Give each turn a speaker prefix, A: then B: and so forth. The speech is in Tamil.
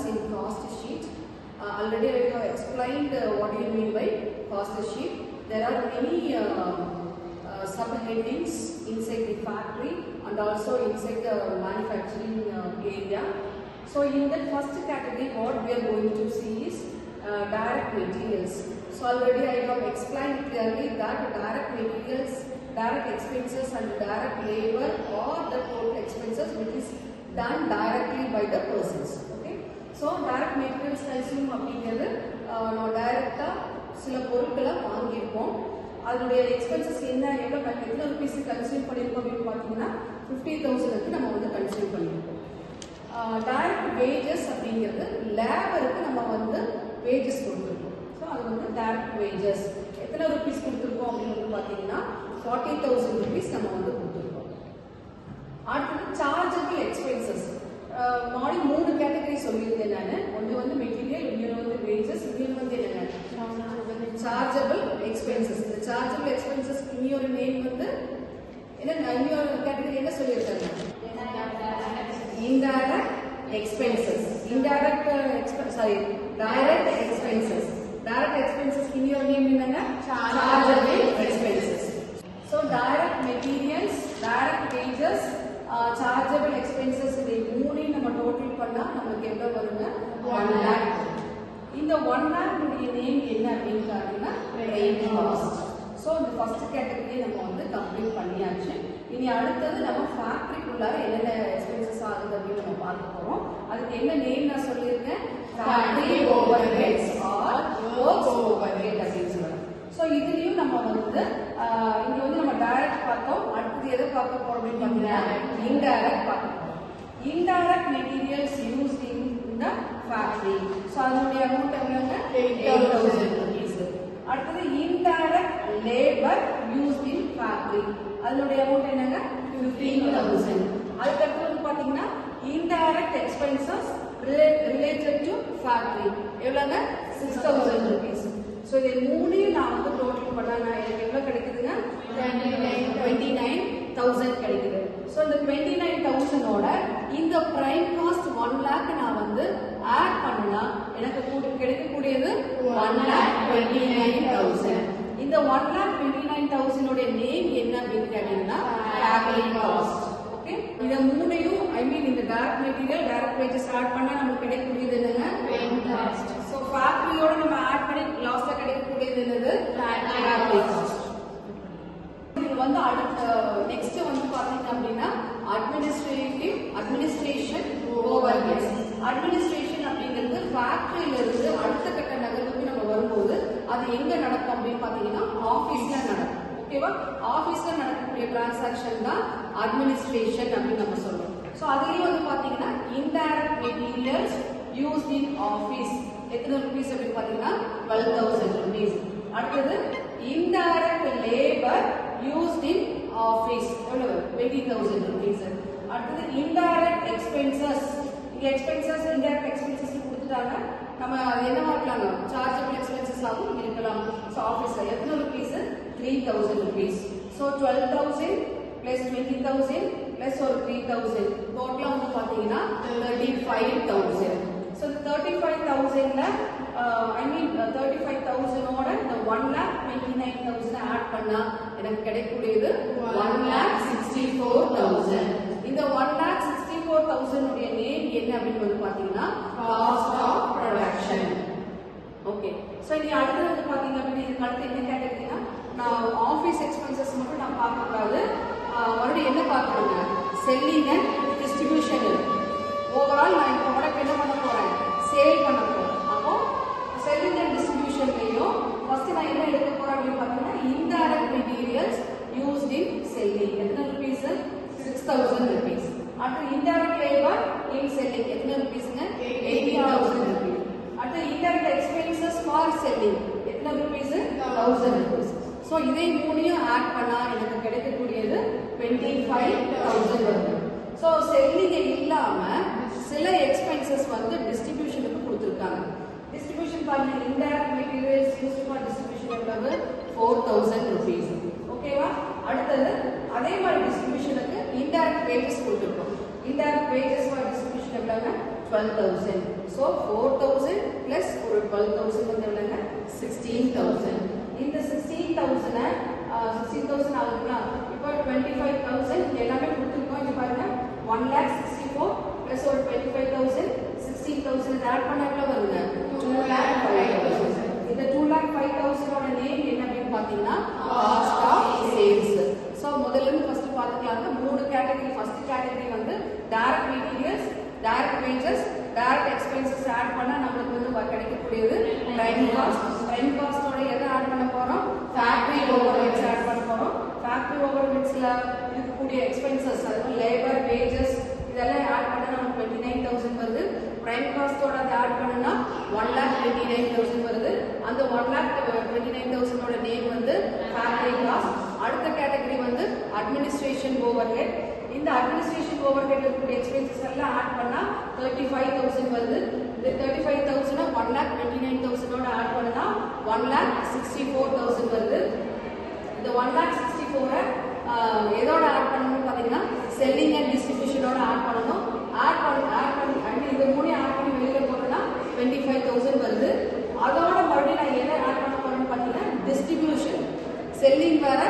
A: balances in cost sheet. Already I have explained what do you mean by cost sheet. There are many subheadings inside the factory and also inside the manufacturing area. So in that first category, what we are going to see is direct materials. So already I have explained clearly that direct materials, direct expenses and direct labor are the total expenses which is done directly by the persons. Okay. So direct materials consume அப்படிங்கிறது நம்ம டைரக்டா சில பொருட்களை வாங்கியிருப்போம். அதனுடைய எக்ஸ்பென்சஸ் என்ன எவ்வளோ ரூபீஸ் கன்சியூம் பண்ணியிருக்கோம் அப்படின்னு பார்த்தீங்கன்னா 50,000க்கு நம்ம வந்து கன்சியூம் பண்ணியிருக்கோம். டைரக்ட் வேஜஸ் அப்படிங்கிறது லேபருக்கு நம்ம வந்து வேஜஸ் கொடுத்துருக்கோம். ஸோ அது வந்து டைரக்ட் வேஜஸ் எத்தனை ரூபீஸ் கொடுத்துருக்கோம் அப்படின்னு வந்து பார்த்தீங்கன்னா 40,000 ரூபீஸ் நம்ம வந்து கொடுத்துருக்கோம். அடுத்தது சார்ஜபிள் எக்ஸ்பென்சஸ். மார்னிங் 3 கேட்டகரி சொல்லியிருந்தேன் நான். ஒன்று வந்து மெட்டீரியல், இன்னொன்று வந்து வேஜஸ், இன்னொன்று வந்து என்னென்ன சார்ஜபிள் எக்ஸ்பென்சஸ். இந்த சார்ஜபிள் எக்ஸ்பென்சஸ் இன்னொரு நேம் வந்து என்ன, இன்னொரு கேட்டகரி என்ன சொல்லியிருக்காங்க? Indirect expenses. Indirect expense sorry direct expenses. Direct expenses இன்னொரு நேம் என்னங்க? Chargeable expenses. So direct materials, direct wages, chargeable expenses இதை மூணையும் நம்ம டோட்டல் பண்ணா நமக்கு எவ்வளவு வருங்க? 1 lakh. இந்த 1 lakh உடைய நேம் என்ன அப்படின்னு பார்த்தீங்கன்னா ட்ரெயின் காஸ்ட். ஸோ இந்த ஃபர்ஸ்ட் கேட்டகரி நம்ம வந்து கம்ப்ளீட் பண்ணியாச்சு. இனி அடுத்தது நம்ம ஃபேக்டரிக்குள்ளார என்னென்ன எக்ஸ்பென்சஸ் ஆகுது அப்படின்னு நம்ம பார்க்க போறோம். அதுக்கு என்ன நேம் நான் சொல்லியிருக்கேன்? Factory overheads or works overhead அப்படின்னு சொல்லுவாங்க. ஸோ இதுலயும் நம்ம வந்து இங்க வந்து நம்ம டைரக்ட் பார்த்தோம். அடுத்தது எதை பார்க்க போறோம் அப்படின்னு பார்த்தீங்கன்னா இன்டைரக்ட் பார்க்க போறோம். Indirect materials used in the factory. So அதனுடைய அமௌண்ட் எவ்வளவுங்க? 8,000 rupees. அடுத்தது indirect labour used in factory. அதனுடைய அமௌண்ட் என்னங்க? 15,000. அதுக்கடுத்து வந்து பாத்தீங்கன்னா indirect expenses related to factory எவ்வளவுங்க? 6,000 rupees. ஸோ இதை மூணையும் நான் வந்து டோட்டல் பண்ணா எனக்கு எவ்வளவு கிடைக்குதுங்க? 29,000 கிடைக்குது. ஸோ இந்த 29,000ஓட இந்த பிரைம் காஸ்ட் 1 lakh நான் வந்து ஆட் பண்ணா எனக்கு கிடைக்கக்கூடியது 1,29,000. இந்த 1,29,000 உடைய நேம் என்ன அப்படின்னு கேட்டீங்கன்னா ஃபேக்டரி காஸ்ட். ஓகே, இத மூணையும் ஐ மீன் இந்த direct material, direct wages add பண்ணா நமக்கு கிடைக்கக்கூடியது என்னங்க? Train cost. ஸோ ஃபேக்டரியோட நம்ம ஆட் பண்ணி லாஸ்ட்ல கிடைக்கக்கூடியது என்னது? Factory cost. இது வந்து அடுத்த நெக்ஸ்ட் வந்து பாத்தீங்க அப்படின்னா அட்மினிஸ்ட்ரேஷன் ஓவர்ஹெட்ஸ். அட்மினிஸ்ட்ரேஷன் அப்படிங்கிறது ஃபேக்டரியில இருந்து அடுத்த கட்ட நகர்வுக்கு நம்ம வரும்போது அது எங்க நடக்கும் அப்படின்னு பாத்தீங்கன்னா ஆபீஸ்ல நடக்கும். ஓகேவா? ஆபீஸ்ல நடக்கக்கூடிய டிரான்சாக்ஷன் தான் அட்மினிஸ்ட்ரேஷன் அப்படின்னு நம்ம சொல்றோம். சோ அதுலயும் வந்து பாத்தீங்கன்னா இன்டைரக்ட் மெட்டீரியல்ஸ் யூஸ்ட் இன் ஆபீஸ் எத்தனை ரூபீஸ் அப்படின்னு பாத்தீங்கன்னா 12,000 rupees. அடுத்தது இன்டைரக்ட் லேபர் யூஸ்ட் இன் ஆபீஸ் எவ்வளவு? 20,000 rupees. அடுத்தது இன்டைரக்ட் எக்ஸ்பென்சஸ். இங்க எக்ஸ்பென்சஸ் இன்டைரக்ட் எக்ஸ்பென்சஸ் கொடுத்துட்டாங்க. நம்ம என்னவா இருக்கலாங்க? சார்ஜபிள் எக்ஸ்பென்சஸ் ஆகும் இருக்கலாம். சோ ஆபீஸ்ல எத்தனை rupees? 3,000 rupees. So 12,000 plus 20,000 plus ஒரு 3,000 டோட்டலா வந்து பாத்தீங்கன்னா 35,000. So 35,000ல I mean 35,000ஓட இந்த 1,29,000 ஆட் பண்ணா எனக்கு கிடைக்கக்கூடியது 1,64,000. இந்த 1,64,000 உடைய நேம் என்ன அப்படின்னு வந்து பாத்தீங்கன்னா cost of production. Okay, so இங்க அடுத்து வந்து பாத்தீங்க அப்படின்னா இதுக்கு அடுத்து என்ன கேட்டீங்கன்னா நான் ஆபீஸ் எக்ஸ்பென்சஸ் மட்டும் நான் பார்க்க கூடாது. மறுபடியும் என்ன பார்க்கணுங்க? Selling and distribution. ஓவரால் நான் இந்த ப்ராடக்ட் என்ன பண்ண போறேன்? சேல் பண்ண போறேன். அப்போ செல்லிங் அண்ட் டிஸ்ட்ரிபியூஷன்லயும் ஃபர்ஸ்ட் நான் என்ன எடுக்க போறேன் அப்படின்னு பார்த்தீங்கன்னா இன்டைரக்ட் மெட்டீரியல்ஸ் யூஸ்ட் இன் செல்லிங் எத்தனை ரூபீஸ்? 6,000 rupees. அடுத்து இன்டைரக்ட் லேபர் இன் செல்லிங் எத்தனை ரூபீஸ்ங்க? 80,000 rupees. அடுத்து இன்டைரக்ட் எக்ஸ்பென்சஸ் ஃபார் செல்லிங் எத்தனை ரூபீஸ்? 1,000 rupees. சோ இதை மூணையும் ஆட் பண்ணா எனக்கு கிடைக்கக்கூடியது 25,000 வருது. சோ செல்லிங் இல்லாம சில எக்ஸ்பென்சஸ் வந்து டிஸ்ட்ரிபியூஷனுக்கு கொடுத்திருக்காங்க. டிஸ்ட்ரிபியூஷன் பாருங்க, indirect materials used for distribution எவ்வளவு? 4,000 rupees. ஓகேவா? அடுத்தது அதே மாதிரி டிஸ்ட்ரிபியூஷனுக்கு இன்டைரக்ட் வேஜஸ் கொடுத்திருக்கோம். இன்டைரக்ட் வேஜஸ் ஃபார் டிஸ்ட்ரிபியூஷன் எவ்வளவு? 12,000. So 4,000 plus ஒரு 12,000 வந்து எவ்வளவுங்க 16,000. இந்த 16,000 16,000 ஆகுதுங்களா? இப்போ 25,000 எல்லாமே கொடுத்துருக்கோம். இங்க பாருங்க 1,64,000 plus ஒரு 25,000 16,000 ஆட் பண்ண எவ்வளவு வருங்க 2,05,000. இந்த 2,05,000 ஓட நேம் என்ன அப்படின்னு பாத்தீங்கன்னா காஸ்ட் ஆஃப் சேல்ஸ். சோ முதல்ல இருந்து ஃபர்ஸ்ட் பாத்துக்கலாங்க. மூணு கேட்டகரி. ஃபர்ஸ்ட் கேட்டகரி வந்து direct materials, direct wages, direct expenses add பண்ணா நமக்கு வந்து கிடைக்கக்கூடியது பிரைம் காஸ்ட். பிரைம் காஸ்டோட எதை ஆட் பண்ண போறோம்? ஃபேக்டரி ஓவர்ஹெட்ஸ் ஆட் பண்ண போறோம். ஃபேக்டரி ஓவர்ஹெட்ஸ்ல இருக்கக்கூடிய எக்ஸ்பென்சஸ் அதாவது லேபர், வேஜஸ் இதெல்லாம் ஆட் பண்ணா நமக்கு 29,000 வருது. பிரைம் காஸ்டோட அதை ஆட் பண்ணா 1,29,000 வருது. அந்த 1,29,000 ஓட நேம் வந்து ஃபேக்டரி காஸ்ட். அடுத்த கேட்டகரி வந்து அட்மினிஸ்ட்ரேஷன் ஓவர்ஹெட். இந்த அட்மினிஸ்ட்ரேஷன் ஓவர்ஹெட் இருக்கக்கூடிய எக்ஸ்பென்சஸ் எல்லாம் ஆட் பண்ணா 35,000 வருது. இந்த 35,000 1,29,000 ஓட ஆட் பண்ணா 1,64,000 வருது. இந்த 1,64,000 எதோட ஆட் பண்ணணும் பாத்தீங்கன்னா செல்லிங் அண்ட் டிஸ்ட்ரிபியூஷனோட ஆட் பண்ணணும். ஆட் பண்ணி இந்த மூணு ஆட் பண்ணி வெளியில போட்டோம்னா 25,000 வருது. அதோட மறுபடியும் நான் எதை ஆட் பண்ண போறேன்னு பாத்தீங்கன்னா டிஸ்ட்ரிபியூஷன். செல்லிங் வேற,